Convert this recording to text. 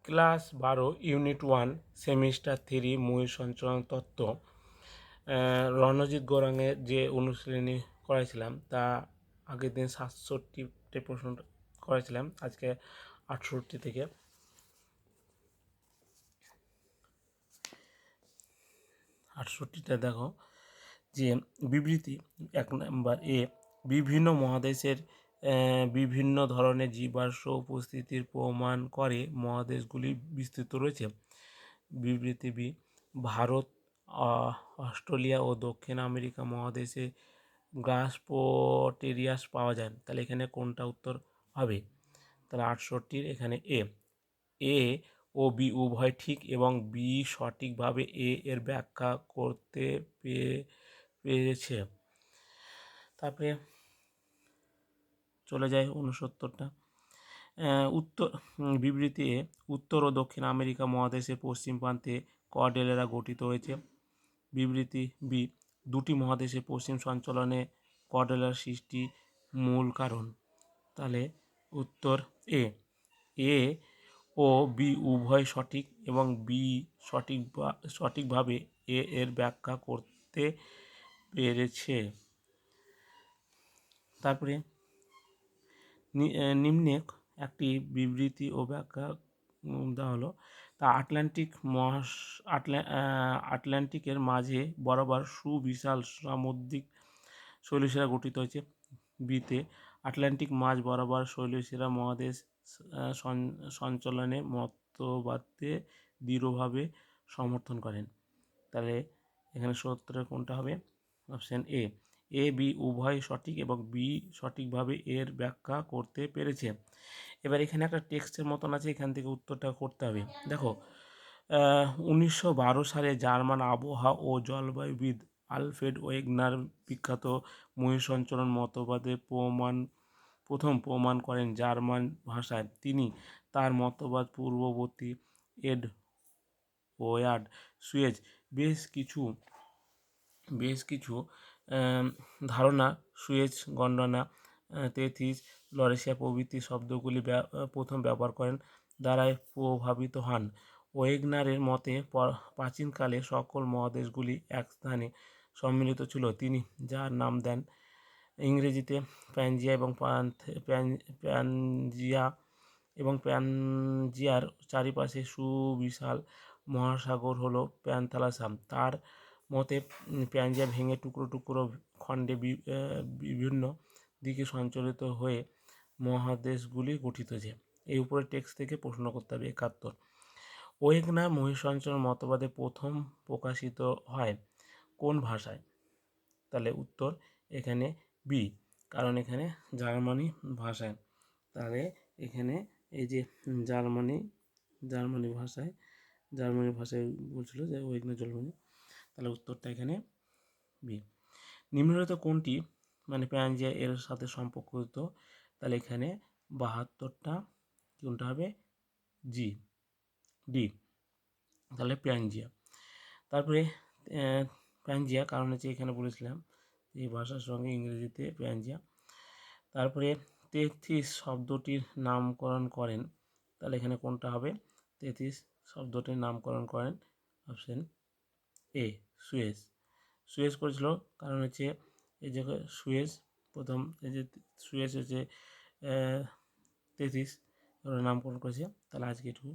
Class 12 unit 1 semester 3 ময়ূর সঞ্চালন তত্ত্ব রণজিৎ গৌরাঙ্গের যে অনুশীলনী করাইছিলাম তা আগের দিন 67টি প্রশ্ন করাইছিলাম, আজকে 68 থেকে 68টা দেখো যে বিবৃতি 1 নাম্বার এ বিভিন্ন মহাদেশের বিভিন্ন ধরনের জীবাশ্ম উপস্থিতির প্রমাণ করে মহাদেশগুলি বিস্তৃত রয়েছে। বিবৃতি বি ভারত, অস্ট্রেলিয়া ও দক্ষিণ আমেরিকা মহাদেশে গ্লাসপটেরিয়াস পাওয়া যায়। তাহলে এখানে কোনটা উত্তর হবে? তাহলে 68 এখানে এ ও বি উভয় ঠিক এবং বি সঠিকভাবে এর ব্যাখ্যা করতে পেরেছে। তারপরে চলে যায় 69টা। বিবৃতি এ উত্তর ও দক্ষিণ আমেরিকা মহাদেশের পশ্চিম প্রান্তে কর্ডেলেরা গঠিত হয়েছে। বিবৃতি বি দুটি মহাদেশের পশ্চিম সঞ্চালনে কর্ডেলার সৃষ্টি মূল কারণ। তাহলে উত্তর এ ও বি উভয় সঠিক এবং বি সঠিকভাবে এর ব্যাখ্যা করতে পেরেছে। তারপরে নিম্নে একটি বিবৃতি ও ব্যাখ্যা দেওয়া হলো। তা আটলান্টিকের মাঝে বরাবর সুবিশাল সামুদ্রিক শৈলশিরা গঠিত হয়েছে। বিতে আটলান্টিক মাঝ বরাবর শৈলশিরা মহাদেশ সঞ্চালনে মতবাদকে দৃঢ়ভাবে সমর্থন করেন। তাহলে এখানে সত্তরের কোনটা হবে? অপশান এ বি উভয় সঠিক এবং বি সঠিকভাবে এর ব্যাখ্যা করতে পেরেছে। এবার এখানে একটা টেক্সটের মতন আছে, এখান থেকে উত্তরটা করতে হবে। দেখো 1912 সালে জার্মান আবহাওয়া ও জলবায়ুবিদ আলফ্রেড ওয়েগনার বিখ্যাত ময়ূর সঞ্চালন মতবাদের প্রথম প্রমাণ করেন জার্মান ভাষায়। তিনি তার মতবাদ পূর্ববর্তী এডওয়ার্ড সুয়েজ বেশ কিছু ধারণা সুয়েজ গণ্ডনা তেথিস লরেশিয়া প্রভৃতি শব্দগুলি প্রথম ব্যবহার করেন দ্বারাই প্রভাবিত হন। ওয়েগনারের মতে প্রাচীনকালে সকল মহাদেশগুলি এক স্থানে সম্মিলিত ছিল। তিনি যার নাম দেন ইংরেজিতে প্যানজিয়া এবং প্যানজিয়ার চারিপাশে সুবিশাল মহাসাগর হলো প্যানথালাসাম। তার মতে প্যানজিয়া ভেঙে টুকরো টুকরো খণ্ডে বিভিন্ন দিকে সঞ্চালিত হয়ে মহাদেশগুলি গঠিত হয়েছে। এই উপরের টেক্সট থেকে প্রশ্ন করতে হবে। 71 ওয়েগনার ময়ূর সঞ্চালন মতবাদে প্রথম প্রকাশিত হয় কোন ভাষায়? তাহলে উত্তর এখানে বি, কারণ এখানে জার্মানি ভাষায়। তাহলে এখানে এই যে জার্মানি ভাষায় বলছিল যে ওয়েগনার জার্মানি, তাহলে উত্তরটা এখানে বি। নিম্নলিখিত কোনটি মানে প্যানজিয়া এর সাথে সম্পর্কিত? তাহলে এখানে 72টা কোনটা হবে? ডি। তাহলে প্যানজিয়া। তারপরে প্যানজিয়া কারণ হচ্ছে এখানে বলেছিলাম এই ভাষার সঙ্গে ইংরেজিতে প্যানজিয়া। তারপরে তেথিস শব্দটির নামকরণ করেন। তাহলে এখানে কোনটা হবে? তেথিস শব্দটির নামকরণ করেন অপশন এ সুয়েজ করেছিল। কারণ হচ্ছে এই যে সুয়েজ প্রথম এই যে সুয়েজ হচ্ছে তেথিস নামকরণ করেছে। তাহলে আজকে এটুকু।